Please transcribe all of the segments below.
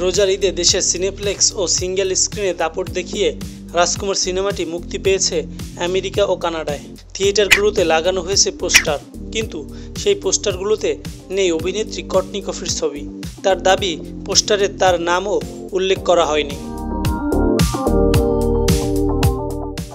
রোজার ঈদে দেশের সিনেপ্লেক্স ও সিঙ্গেল স্ক্রিনে দাপট দেখিয়ে রাজকুমার সিনেমাটি মুক্তি পেয়েছে আমেরিকা ও কানাডায়। থিয়েটারগুলোতে লাগানো হয়েছে পোস্টার, কিন্তু সেই পোস্টারগুলোতে নেই অভিনেত্রী কর্টনি কফির ছবি। তার দাবি, পোস্টারে তার নামও উল্লেখ করা হয়নি।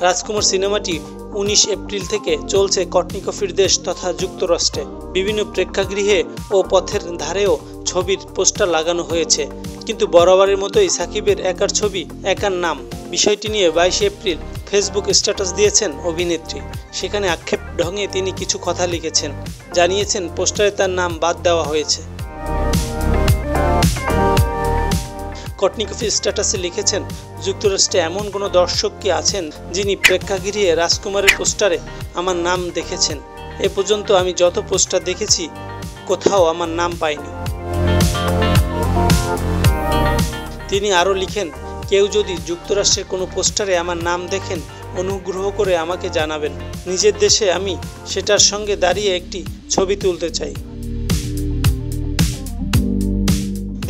রাজকুমার সিনেমাটি 19 এপ্রিল থেকে চলছে কর্টনি কফির দেশ তথা যুক্তরাষ্ট্রে। বিভিন্ন প্রেক্ষাগৃহে ও পথের ধারেও ছবির পোস্টার লাগানো হয়েছে, কিন্তু বরাবরের মতোই সাকিবের একার ছবি, একার নাম। বিষয়টি নিয়ে 22 এপ্রিল ফেসবুক স্ট্যাটাস দিয়েছেন অভিনেত্রী। সেখানে আক্ষেপ ঢঙে তিনি কিছু কথা লিখেছেন, জানিয়েছেন পোস্টারে তার নাম বাদ দেওয়া হয়েছে। কর্টনি কফি স্ট্যাটাসে লিখেছেন, যুক্তরাষ্ট্রে এমন কোনো দর্শক কি আছেন যিনি প্রেক্ষাগৃহে রাজকুমারের পোস্টারে আমার নাম দেখেছেন? এ পর্যন্ত আমি যত পোস্টার দেখেছি, কোথাও আমার নাম পাইনি। তিনি আরও লিখেন, কেউ যদি যুক্তরাষ্ট্রের কোনো পোস্টারে আমার নাম দেখেন, অনুগ্রহ করে আমাকে জানাবেন। নিজের দেশে আমি সেটার সঙ্গে দাঁড়িয়ে একটি ছবি তুলতে চাই।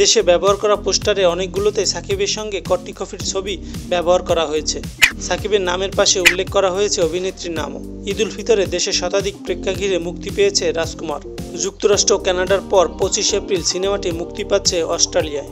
দেশে ব্যবহার করা পোস্টারে অনেকগুলোতে সাকিবের সঙ্গে কর্টনি কফির ছবি ব্যবহার করা হয়েছে। সাকিবের নামের পাশে উল্লেখ করা হয়েছে অভিনেত্রীর নামও। ঈদ উল ফিতরে দেশে শতাধিক প্রেক্ষাগৃহে মুক্তি পেয়েছে রাজকুমার। যুক্তরাষ্ট্র ও কানাডার পর 25 এপ্রিল সিনেমাটি মুক্তি পাচ্ছে অস্ট্রেলিয়ায়।